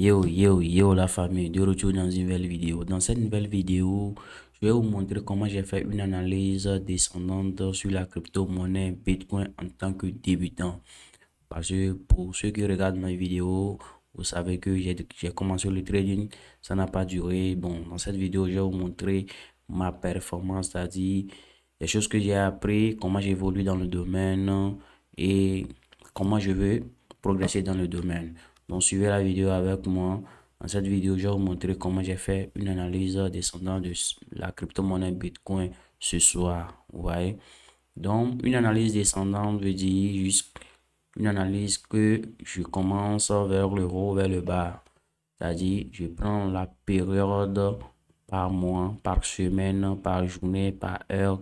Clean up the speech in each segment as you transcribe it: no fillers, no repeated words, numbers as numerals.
Yo la famille, de retour dans une nouvelle vidéo. Dans cette nouvelle vidéo, je vais vous montrer comment j'ai fait une analyse descendante sur la crypto-monnaie Bitcoin en tant que débutant. Parce que pour ceux qui regardent mes vidéos, vous savez que j'ai commencé le trading, ça n'a pas duré. Bon, dans cette vidéo, je vais vous montrer ma performance, c'est-à-dire les choses que j'ai appris, comment j'évolue dans le domaine et comment je veux progresser dans le domaine. Donc, suivez la vidéo avec moi. Dans cette vidéo, je vais vous montrer comment j'ai fait une analyse descendante de la crypto-monnaie Bitcoin ce soir. Vous voyez? Donc, une analyse descendante veut dire juste une analyse que je commence vers le haut, vers le bas. C'est-à-dire, je prends la période par mois, par semaine, par journée, par heure,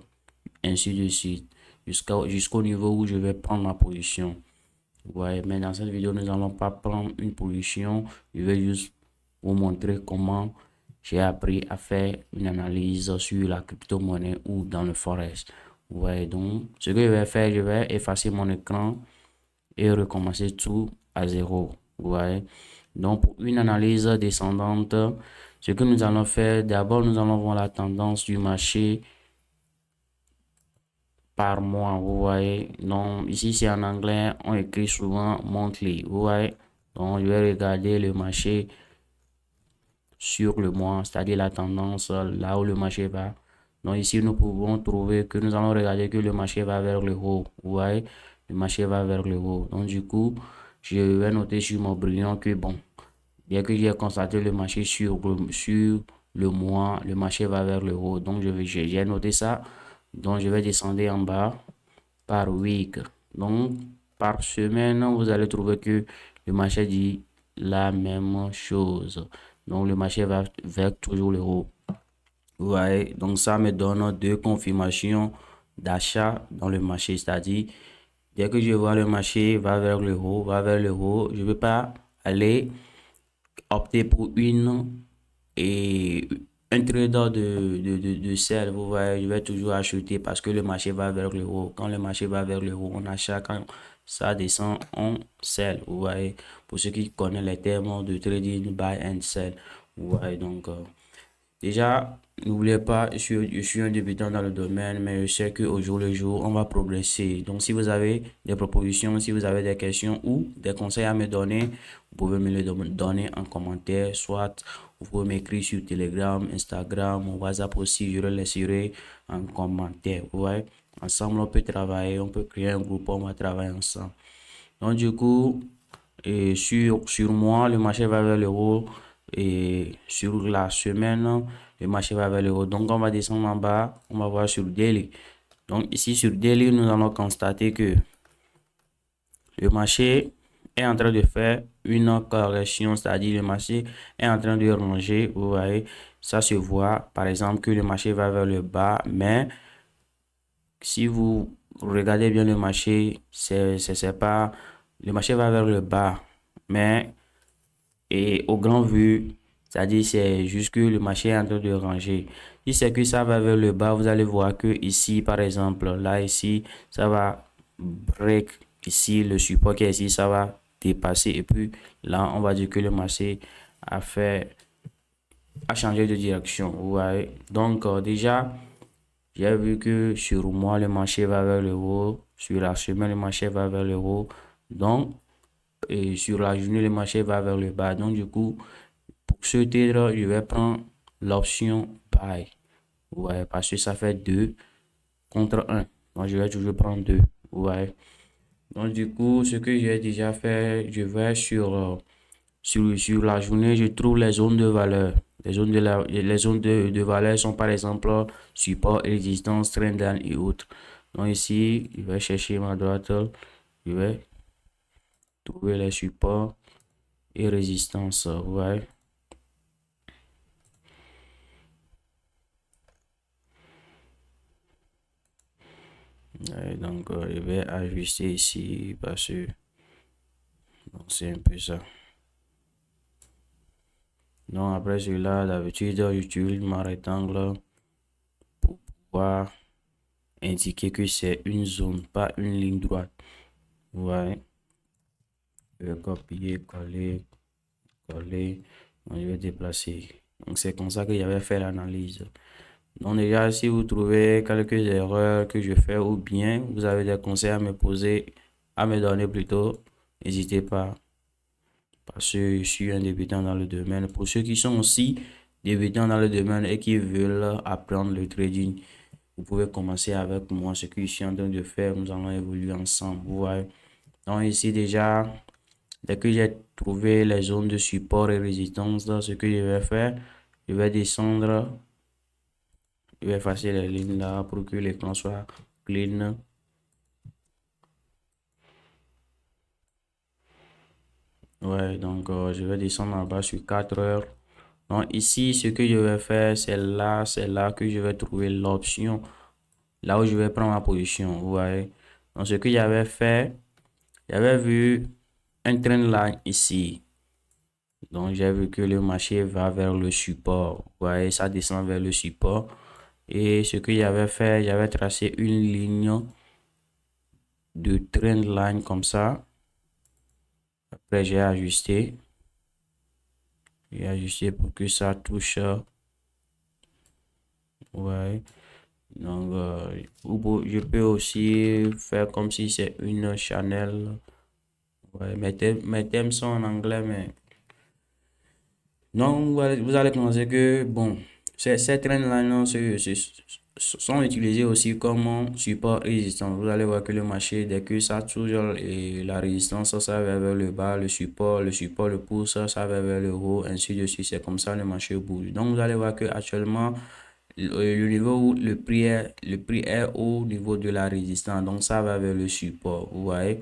ainsi de suite, jusqu'au niveau où je vais prendre ma position. Ouais, mais dans cette vidéo, nous n'allons pas prendre une position. Je vais juste vous montrer comment j'ai appris à faire une analyse sur la crypto-monnaie ou dans le forex. Ouais, donc, ce que je vais faire, je vais effacer mon écran et recommencer tout à zéro. Ouais. Donc, pour une analyse descendante, ce que nous allons faire, d'abord, nous allons voir la tendance du marché par mois, vous voyez. Donc, ici, c'est en anglais, on écrit souvent monthly, vous voyez. Donc, je vais regarder le marché sur le mois, c'est-à-dire la tendance, là où le marché va. Donc, ici, nous pouvons trouver que nous allons regarder que le marché va vers le haut, vous voyez. Le marché va vers le haut. Donc, du coup, je vais noter sur mon brillant que, bon, bien que j'ai constaté le marché sur le mois, le marché va vers le haut. Donc, j'ai noté ça. Donc, je vais descendre en bas par week. Donc, par semaine, vous allez trouver que le marché dit la même chose. Donc, le marché va vers toujours le haut. Ouais, donc ça me donne deux confirmations d'achat dans le marché. C'est-à-dire, dès que je vois le marché va vers le haut, va vers le haut, je ne veux pas aller opter pour et un trader de sel, vous voyez, je vais toujours acheter parce que le marché va vers le haut. Quand le marché va vers le haut, on achète. Quand ça descend, on sell, vous voyez. Pour ceux qui connaissent les termes de trading, buy and sell, vous voyez. Donc, déjà, n'oubliez pas, je suis un débutant dans le domaine, mais je sais qu'au jour le jour, on va progresser. Donc, si vous avez des propositions, si vous avez des questions ou des conseils à me donner, vous pouvez me les donner en commentaire. Soit vous pouvez m'écrire sur Telegram, Instagram ou WhatsApp aussi. Je le laisserai en commentaire. Ouais. Ensemble, on peut travailler, on peut créer un groupe, on va travailler ensemble. Donc, du coup, sur moi, le marché va vers le haut. Et sur la semaine, le marché va vers le haut. Donc, on va descendre en bas. On va voir sur Daily. Donc, ici, sur Daily, nous allons constater que le marché est en train de faire une correction. C'est-à-dire, le marché est en train de ranger. Vous voyez, ça se voit. Par exemple, que le marché va vers le bas. Mais si vous regardez bien le marché, c'est pas, le marché va vers le bas, mais au grand vue, c'est-à-dire c'est juste que le marché est en train de ranger. Si c'est que ça va vers le bas, vous allez voir que ici, par exemple, là, ici, ça va break ici, le support qui est ici, ça va dépasser. Et puis là, on va dire que le marché a fait, a changé de direction. Vous voyez? Donc, déjà, j'ai vu que sur moi, le marché va vers le haut. Sur la semaine, le marché va vers le haut. Donc, et sur la journée, le marché va vers le bas. Donc, du coup, pour ce titre, je vais prendre l'option buy. Ouais, parce que ça fait 2 contre un. Donc, je vais toujours prendre 2. Ouais. Donc, du coup, ce que j'ai déjà fait, je vais sur la journée, je trouve les zones de valeur. Les zones de valeur sont par exemple support et résistance, trend line et autres. Donc ici, je vais chercher ma droite, je vais trouver les supports et résistances. Ouais. Donc, je vais ajuster ici parce que c'est un peu ça. Donc, après cela, d'habitude, j'utilise mon rectangle pour pouvoir indiquer que c'est une zone, pas une ligne droite. Ouais. Je vais copier, coller, coller. Donc, je vais déplacer. Donc, c'est comme ça que j'avais fait l'analyse. Donc, déjà, si vous trouvez quelques erreurs que je fais ou bien vous avez des conseils à me poser, à me donner plutôt, n'hésitez pas. Parce que je suis un débutant dans le domaine. Pour ceux qui sont aussi débutants dans le domaine et qui veulent apprendre le trading, vous pouvez commencer avec moi. Ce que je suis en train de faire, nous allons évoluer ensemble. Vous voyez. Donc ici déjà, dès que j'ai trouvé les zones de support et résistance, ce que je vais faire, je vais descendre, je vais effacer les lignes là pour que l'écran soit clean. Ouais, donc je vais descendre en bas sur 4 heures. Donc ici, ce que je vais faire, c'est là que je vais trouver l'option, là où je vais prendre ma position. Vous voyez. Donc ce que j'avais fait, j'avais vu un trend line ici. Donc j'ai vu que le marché va vers le support. Vous voyez, ça descend vers le support. Et ce que j'avais fait, j'avais tracé une ligne de trend line comme ça. Après, j'ai ajusté. J'ai ajusté pour que ça touche. Ouais. Donc, je peux aussi faire comme si c'est une channel. Ouais, mes thèmes sont en anglais, mais non, vous allez penser que, bon, ces trains-là non, sont utilisés aussi comme support résistant. Vous allez voir que le marché, dès que ça touche et la résistance, ça va vers le bas, le support le pousse, ça va vers le haut, ainsi de suite. C'est comme ça le marché bouge. Donc, vous allez voir que actuellement, le niveau où le prix est au niveau de la résistance. Donc, ça va vers le support. Vous voyez?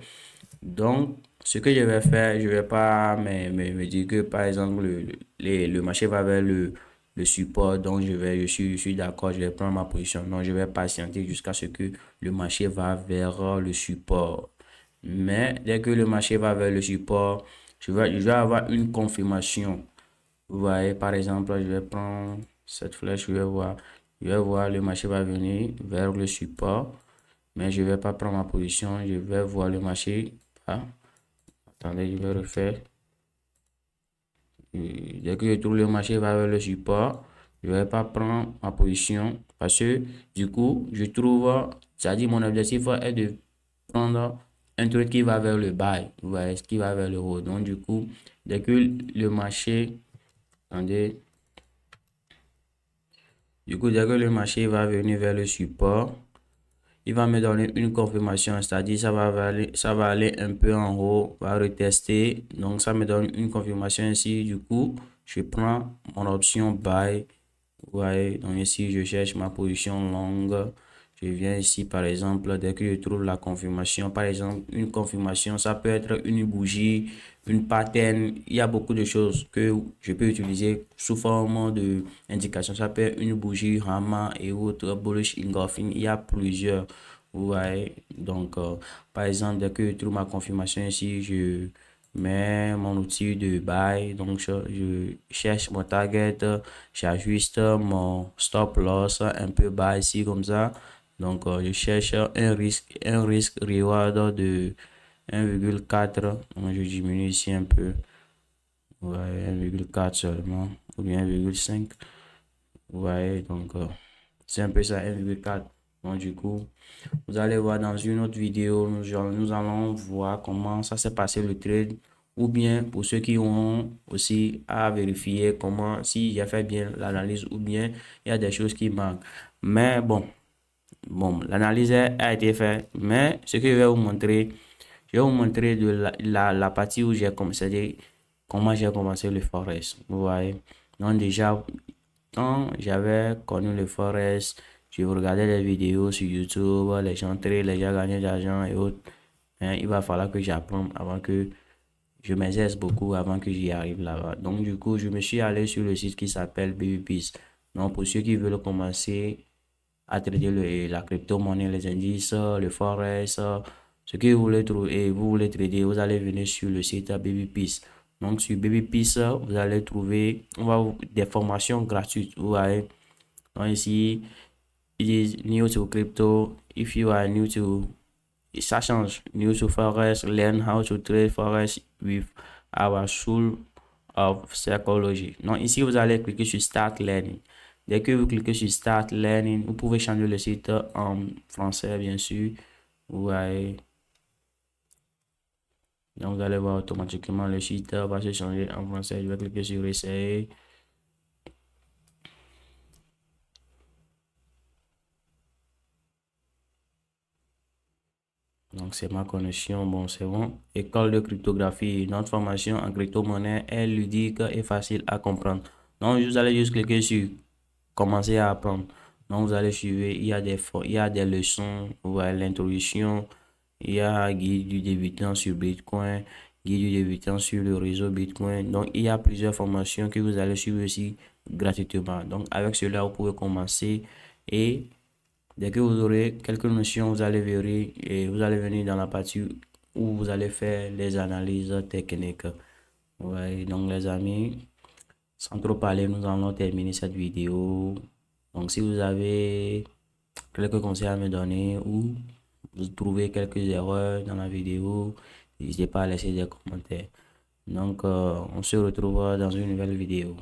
Donc, ce que je vais faire, je vais pas me dire que, par exemple, le marché va vers le support. Donc, je suis d'accord, je vais prendre ma position. Non, je vais patienter jusqu'à ce que le marché va vers le support. Mais dès que le marché va vers le support, je vais avoir une confirmation. Vous voyez, par exemple, je vais prendre cette flèche, je vais voir le marché va venir vers le support, mais je ne vais pas prendre ma position, je vais voir le marché. Ah, attendez, je vais refaire. Dès que je trouve le marché va vers le support, je ne vais pas prendre ma position parce que du coup, je trouve, c'est-à-dire mon objectif est de prendre un truc qui va vers le bas, vous voyez, ce qui va vers le haut. Donc, du coup, dès que le marché, attendez, du coup, dès que le marché va venir vers le support, il va me donner une confirmation, c'est-à-dire ça va aller un peu en haut, va retester. Donc, ça me donne une confirmation ici. Du coup, je prends mon option buy. Vous voyez, donc ici, je cherche ma position longue. Je viens ici, par exemple, dès que je trouve la confirmation, par exemple, une confirmation, ça peut être une bougie, une pattern. Il y a beaucoup de choses que je peux utiliser sous forme de indication. Ça peut être une bougie, Rama et autres, bullish engulfing. Il y a plusieurs. Vous voyez, donc, par exemple, dès que je trouve ma confirmation ici, je mets mon outil de buy. Donc, je cherche mon target, j'ajuste mon stop loss un peu bas ici comme ça. Donc, je cherche un risque reward de 1,4. Donc, je diminue ici un peu. Ouais, 1,4 seulement, ou bien 1,5. Vous voyez, donc, c'est un peu ça, 1,4. Donc, du coup, vous allez voir dans une autre vidéo, nous allons voir comment ça s'est passé le trade. Ou bien, pour ceux qui ont aussi à vérifier comment, si j'ai fait bien l'analyse ou bien il y a des choses qui manquent. Mais bon, l'analyse a été faite. Mais ce que je vais vous montrer, je vais vous montrer de la partie où j'ai commencé, comment j'ai commencé le Forex. Vous voyez. Donc déjà, quand j'avais connu le Forex, je regardais les vidéos sur YouTube, les gens trade, les gens gagnaient de l'argent et autres. Mais il va falloir que j'apprenne avant que je m'exerce beaucoup avant que j'y arrive là-bas. Donc du coup, je me suis allé sur le site qui s'appelle BBPs. Donc pour ceux qui veulent commencer à trader la crypto-monnaie, les indices, le forex, ce que vous voulez trouver et vous voulez trader, vous allez venir sur le site BBPs. Donc sur BBPs, vous allez trouver des formations gratuites. Vous voyez, donc ici, it is new to crypto. If you are new to, ça change. New to forex, learn how to trade forex with our of Psychology. Donc ici, vous allez cliquer sur Start Learning. Dès que vous cliquez sur Start Learning, vous pouvez changer le site en français, bien sûr. Vous voyez. Donc vous allez voir automatiquement le site va se changer en français. Je vais cliquer sur Essayer. Donc, c'est ma connexion. Bon, c'est bon. École de cryptographie. Notre formation en crypto-monnaie est ludique et facile à comprendre. Donc, vous allez juste cliquer sur commencer à apprendre. Donc, vous allez suivre. Il y a des leçons. Vous voyez l'introduction. Il y a guide du débutant sur Bitcoin. Guide du débutant sur le réseau Bitcoin. Donc, il y a plusieurs formations que vous allez suivre aussi gratuitement. Donc, avec cela, vous pouvez commencer et dès que vous aurez quelques notions, vous allez venir et vous allez venir dans la partie où vous allez faire les analyses techniques. Ouais, donc les amis, sans trop parler, nous allons terminer cette vidéo. Donc si vous avez quelques conseils à me donner ou vous trouvez quelques erreurs dans la vidéo, n'hésitez pas à laisser des commentaires. Donc on se retrouve dans une nouvelle vidéo.